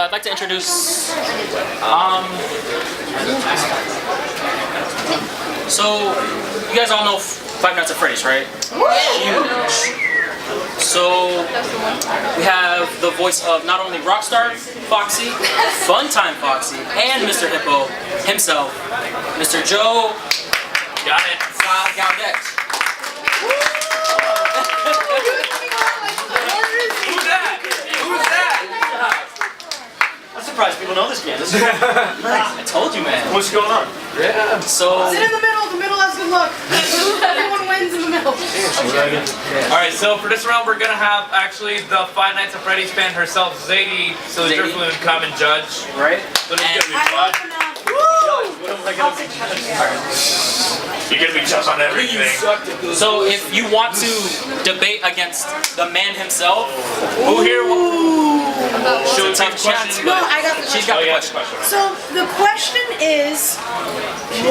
I'd like to introduce. So you guys all know Five Nights at Freddy's, right? Huge. So we have the voice of not only Rockstar Foxy, Funtime Foxy, and Mr. Hippo himself, Mr. Joe Gaudet. Who's that? I'm surprised people know this game. I told you, man. What's going on? Yeah. So. Sit in the middle. The middle has good luck. Everyone wins in the middle. Alright, so for this round we're gonna have actually the Five Nights at Freddy's fan herself, Zadie, SillyDrifloon, come and judge. Right. But it's gonna be fun. You're gonna be judged on everything. So if you want to debate against the man himself, who here should take the question? No, I got the She's question. got the question. So the question is,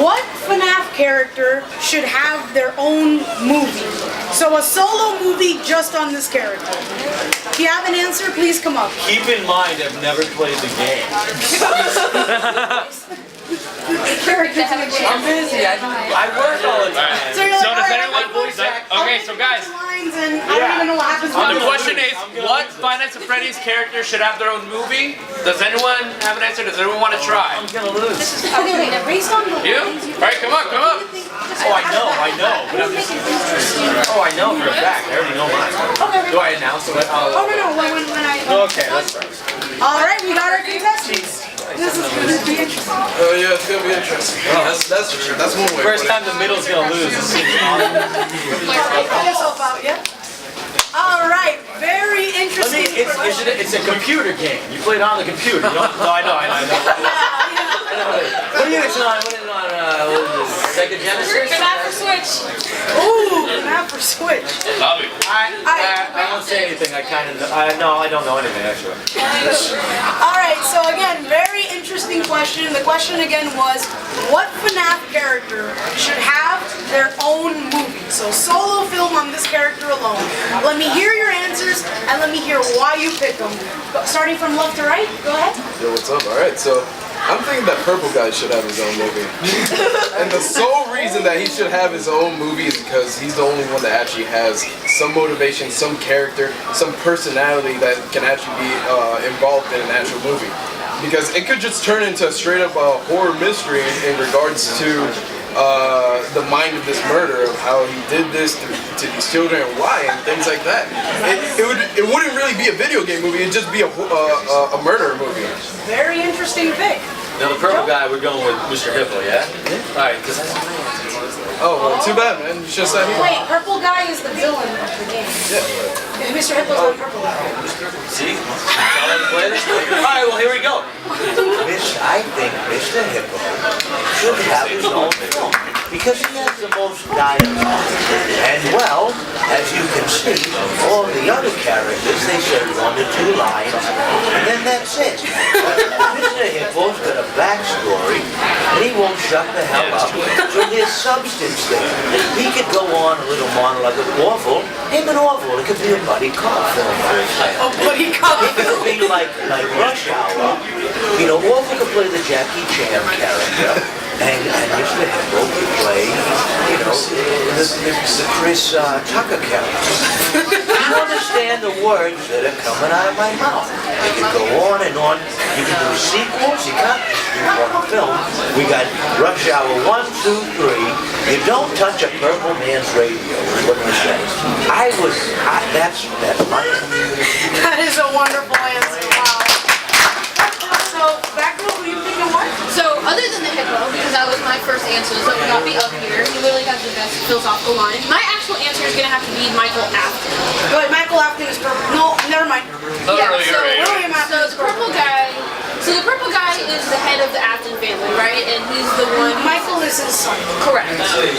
what FNAF character should have their own movie? So a solo movie just on this character. If you have an answer, please come up. Keep in mind, I've never played the game. I'm busy. I work all the time. So you're like, So does all right, anyone I'm voice act. Okay, so guys, Lines and I don't even know what happens. the question is, what Five Nights at Freddy's character should have their own movie? Does anyone have an answer? Does anyone want to try? I'm gonna lose. Okay, based on the You? Alright, come on, come up. Oh, I know. But I'm just. Oh, I know for a fact. I already know mine. Okay. Do I announce it? Oh no, when I. Okay, let's try. All right, we got our contestants. This is going to be interesting. Oh yeah, it's gonna be interesting. That's for sure. That's one way. First time the middle's gonna lose. Call yourself out, yeah? All right, very interesting. It's a computer game. You play it on the computer. You don't, no, I know. What are you it's on? What is it on? What is this? Sega Genesis? FNAF for Switch. Ooh, FNAF for Switch. Love it. I won't say anything. I don't know anything actually. All right, so again, very interesting question. The question again was, what FNAF character should have their own movie? So solo film on this character alone. Let me hear your answers and let me hear why you picked them. Starting from left to right, go ahead. Yo, what's up? All right, so I'm thinking that purple guy should have his own movie, and the sole reason that he should have his own movie is because he's the only one that actually has some motivation, some character, some personality that can actually be involved in an actual movie. Because it could just turn into a straight up horror mystery in regards to the mind of this murder, of how he did this to these children and why, and things like that. It wouldn't really be a video game movie, it'd just be a murder movie. Very interesting pick. Now the purple guy, we're going with Mr. Hippo, yeah? Alright, because that's my answer. Oh, well, too bad, man. You should have said him. Wait, purple guy is the villain of the game. Yeah. Mr. Hippo's not purple guy. See? Alright, well here we go. I think Mr. Hippo should have his own film because he has the most dialogue. And well, as you can see, all the other characters, they say 1 or 2 lines, and then that's it. Mr. Hippo's got a backstory, and he won't shut the hell up. So there's substance there. He could go on a little monologue of Orville. Him and Orville, it could be a buddy cop film, for example. Oh, buddy cop. It could be like Rush Hour. You know, Orville could play the Jackie Chan character, and Mr. Hippo could play, you know, the Chris Tucker character. You understand the words that are coming out of my mouth. It can go on and on. You can do sequels. You can't just do one film. We got Rush Hour 1, 2, 3. You don't touch a purple man's radio, is what you say. That's my That is a wonderful answer. Wow. So, back to who you think of what? So, other than the Hippo, because that was my first answer, so it would not be up here. He literally has the best philosophical line. My actual answer is going to have to be Michael Afton. But Michael Afton is purple. No, never mind. William Afton is purple. So the purple guy is the head of the Afton family, right? And he's the one. Michael is his son. Correct.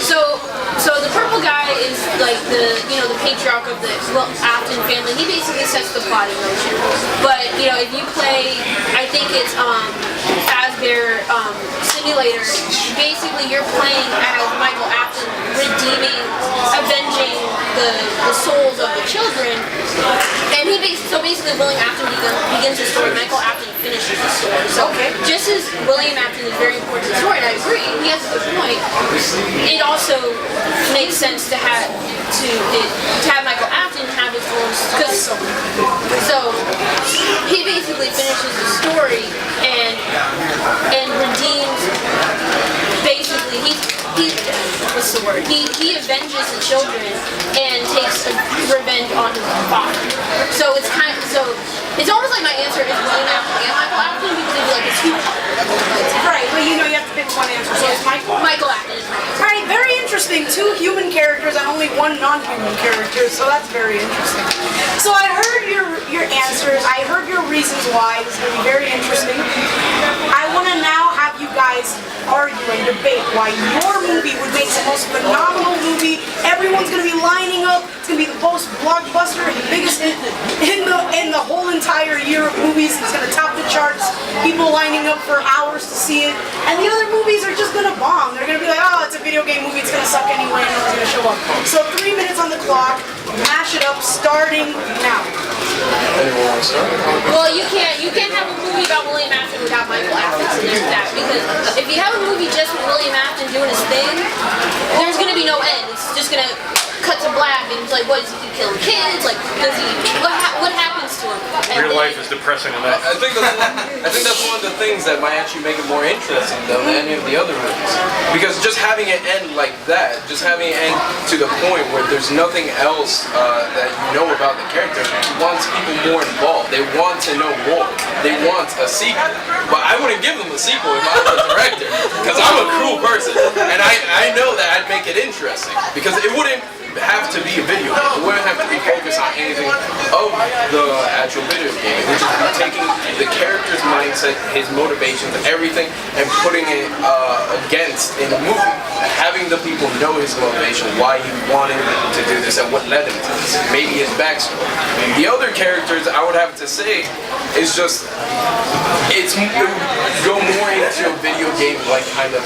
So the purple guy is like the patriarch of the Afton family. He basically sets the plot in motion. But if you play, I think it's Fazbear Simulator. Basically, you're playing as Michael Afton, avenging the souls of the children. And so basically, William Afton begins the story. Michael Afton finishes So just as William Afton is very important to the story, and I agree, he has a good point. It also makes sense to have Michael Afton have his own, because so he basically finishes the story and redeems. Basically, what's the word? He avenges the children and takes revenge on his father. So it's it's almost like my answer is William Afton and Michael Afton because it'd be like a two. Right, but you know you have to pick one answer. So it's Michael. Michael Afton is my answer. All right, very interesting. 2 human characters and only 1 non-human character, so that's very interesting. So I heard your answers. I heard your reasons why. This is going to be very interesting. I want to now have you guys argue and debate why your movie would make the most phenomenal movie. Everyone's going to be lining up. It's going to be the most blockbuster, the biggest hit in the whole entire year of movies. It's going to top the charts. People lining up for hours to see it. And the other movies are just going to bomb. They're going to be like, oh, it's a video game movie. It's going to suck anyway. No one's going to show up. So 3 minutes on the clock. Mash it up starting now. Anyone want to start? Well, you can't have a movie about William Afton without Michael Afton. So there's that. Because if you have a movie just with William Afton doing his thing, there's going to be no end. It's just going to cut to black and it's like, what, does he kill kids? Like, does he, what happens to him? And Real life is depressing enough. I think that's one of the things that might actually make it more interesting than any of the other movies. Because just having it end like that, just having it end to the point where there's nothing else that you know about the character, wants people more involved. They want to know more. They want a sequel. But I wouldn't give them a sequel if I was a director, because I'm a cruel person, and I know that I'd make it interesting, because it wouldn't have to be a video game. It wouldn't have to be focused on anything of the actual video game. It would just be taking the character's mindset, his motivations, everything, and putting it against in a movie. Having the people know his motivation, why he wanted to do this, and what led him to this. Maybe his backstory. The other characters, I would have to say, is just it would go more into a video game like kind of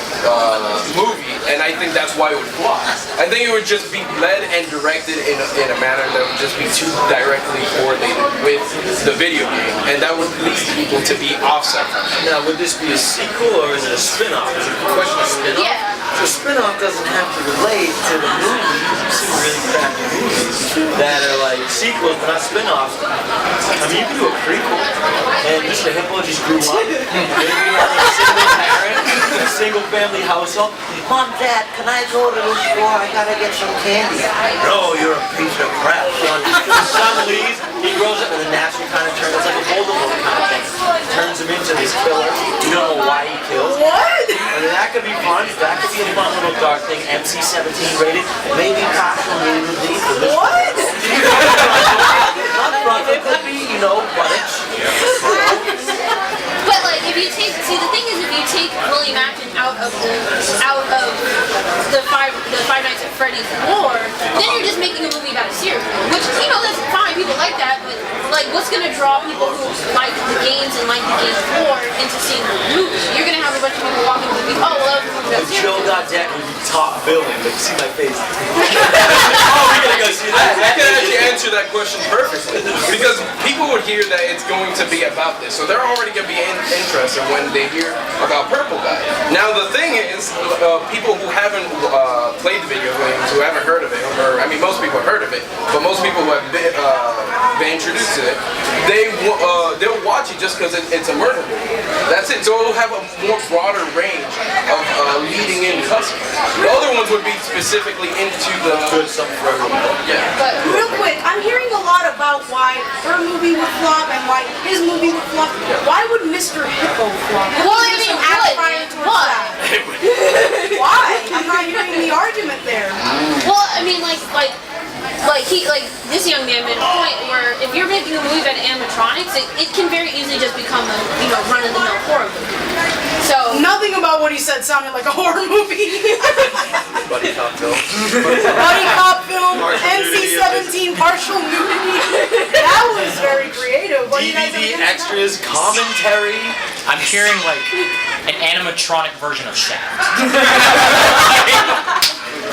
movie, and I think that's why it would flop. I think it would just be led and directed in a manner that would just be too directly correlated with the video game, and that would lead people to be offset from it. Now, would this be a sequel or is it a spin-off? Is it a question of spin-off? Yeah. So spin-off doesn't have to relate to the movies. You've seen really crappy movies that are like sequels but not spin-offs. I mean, you can do a prequel, and Mr. Hippo just grew up. Maybe like a single parent, a single family household. Mom, Dad, can I go to the store? I gotta get some candy. No, you're a piece of crap, son. The son leaves, he grows up, and then naturally kind of turns, it's like a Voldemort kind of thing. Turns him into this killer. You don't know why he kills. What? And that could be fun. That could be a fun little dark thing. MC-17 rated. Maybe partial nudity for this. What? Not front, it could be, you know, buttocks. But like, if you take, see, the thing is, if you take William Afton out of the Five Nights at Freddy's lore, then you're just making a movie about a serial killer, which, you know, that's fine. People like that, but like, what's gonna draw people who like the games and like the games lore into seeing the movie? You're gonna have a bunch of people walking to the movie. Oh, well, that was a movie about If serial Joe killers. Gaudet would be top billing, but you see my face. Oh, we're gonna go see that. I can actually answer that question perfectly, because people would hear that it's going to be about this, so they're already going to be interested when they hear about Purple Guy. Now the thing is, people who haven't played the video games, who haven't heard of it, or I mean most people have heard of it, but most people who have been introduced to it, they'll watch it just because it's a murder movie. That's it. So it'll have a more broader range of leading in customers. The other ones would be specifically into the Good something for everyone. yeah. But real quick, I'm hearing a lot about why her movie would flop and why his movie would flop. Why would Mr. Hippo flop? Well, I There's mean, some outcry towards why? that. Why? I'm not hearing the argument there. Well, I mean, like this young man made a point where if you're making a movie about animatronics, it can very easily just become a, you know, run-of-the-mill horror movie. So Nothing about what he said sounded like a horror movie. Buddy cop film. Buddy cop film, Partial NC-17, partial nudity. That was very creative. What do you guys DVD think? extras, commentary. I'm hearing like an animatronic version of Shaft.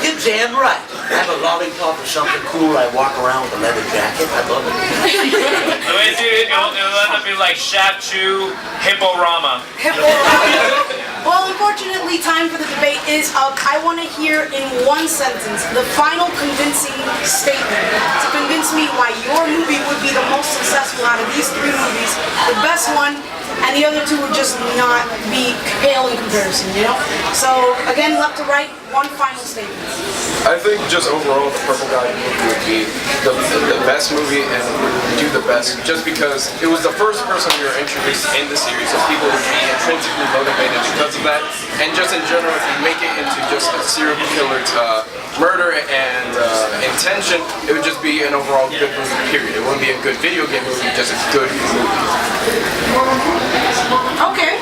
You damn right. I have a lollipop or something cool. I walk around with a leather jacket. I love it. The way it'll end up being like Shaft Chew Hipporama. Well, unfortunately, time for the debate is up. I want to hear in one sentence the final convincing statement to convince me why your movie would be the most successful out of these three movies, the best one, and the other two would just not be pale in comparison, you know? So, again, left to right, one final statement. I think just overall the Purple Guy movie would be the best movie and would do the best just because it was the first person we were introduced in the series, so people would be intrinsically motivated because of that. And just in general, if you make it into just a serial killer murder and intention, it would just be an overall good movie, period. It wouldn't be a good video game movie, just a good movie. Okay.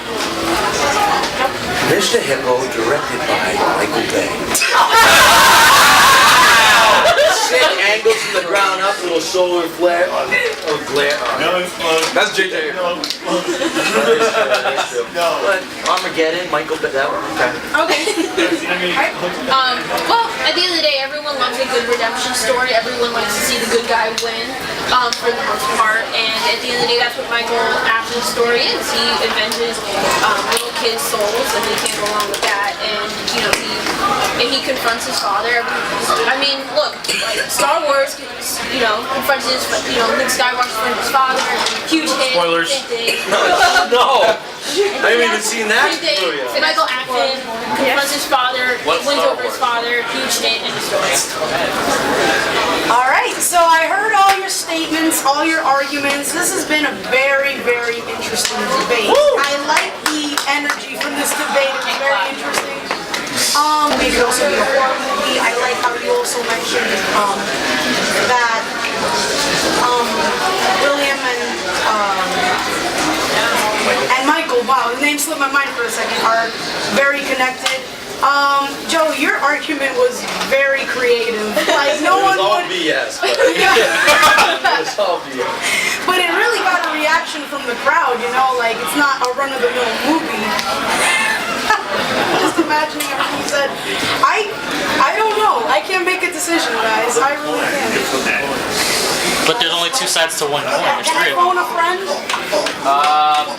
Mr. Hippo, directed by Michael Bay. Sick angles from the ground up, little solar flare or glare. That's JJ. But Armageddon, Michael Bay, that one. Okay. Well, at the end of the day, everyone loves a good redemption story. Everyone likes to see the good guy win, for the most part. And at the end of the day, that's what Michael Afton's story is. He avenges little kids' souls, and they can't go along with that. And you know, he confronts his father. I mean, look, like Star Wars, you know, confronts his, Luke Skywalker confronts his father. Huge hit. Spoilers. No! I haven't even seen that. Michael Afton confronts his father, wins over his father, huge hit in the story. All right, so I heard all your statements, all your arguments. This has been a very, very interesting debate. I like the energy from this debate. It was very interesting. Maybe also be a horror movie. I like how you also mentioned that William and Michael, wow, the name slipped my mind for a second, are very connected. Joe, your argument was very creative. Like no one would. BS, but it's all BS. But it really got a reaction from the crowd, you know, like it's not a run-of-the-mill movie. Just imagining everything you said. I don't know. I can't make a decision, guys. I really can't. But there's only two sides to one coin. There's Can I three of them. phone a friend?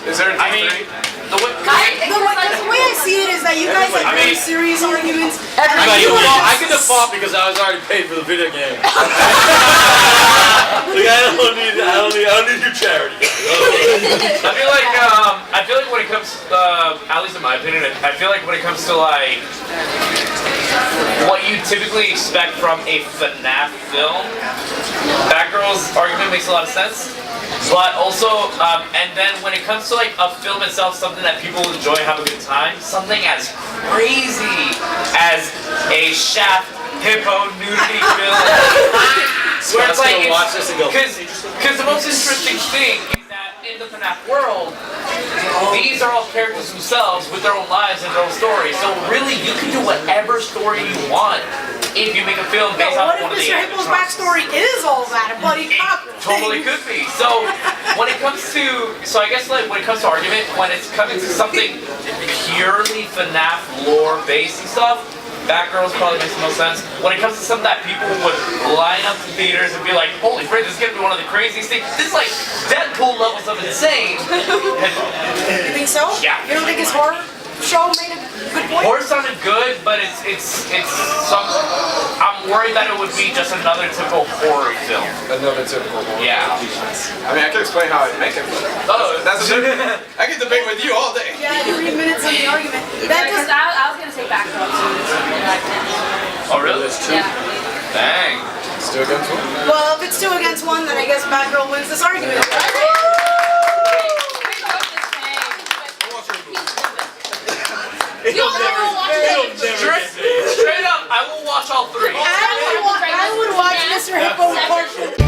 Is there I mean, the way The way I see it is that you guys have very serious arguments. I Everybody can default because I was already paid for the video game. Like, I don't need your charity. I feel like when it comes, at least in my opinion, I feel like when it comes to like what you typically expect from a FNAF film, Batgirl's argument makes a lot of sense. But also, and then when it comes to like a film itself, something that people enjoy and have a good time, something as crazy as a Shaft Hippo nudity film, where it's like, watch this and go. because the most interesting thing is that in the FNAF world, these are all characters themselves with their own lives and their own stories. So really, you can do whatever story you want if you make a film based What off if one of the Mr. Hippo's animatronics. backstory is all that? A bloody cop? Totally could be. So when it comes to, I guess like when it comes to argument, when it's coming to something purely FNAF lore based and stuff, Batgirls probably makes the most sense. When it comes to something that people would line up to theaters and be like, holy frick, this is gonna be one of the craziest things. This is like Deadpool levels of insane. You think so? Yeah. You don't think his horror show made a good point? Horror sounded good, but it's something. I'm worried that it would be just another typical horror film. Another typical one. Yeah. I mean, I can explain how I'd make it, but that's I can debate with you all day. Yeah, 3 minutes on the argument. That Because does. I was gonna say Batgirl too. Oh really? Yeah. Dang. It's 2 against 1. Well, if it's 2 against 1, then I guess Batgirl wins this argument. You all never watch it. Straight up, I will watch all 3. I would watch Mr. Hippo Part 2.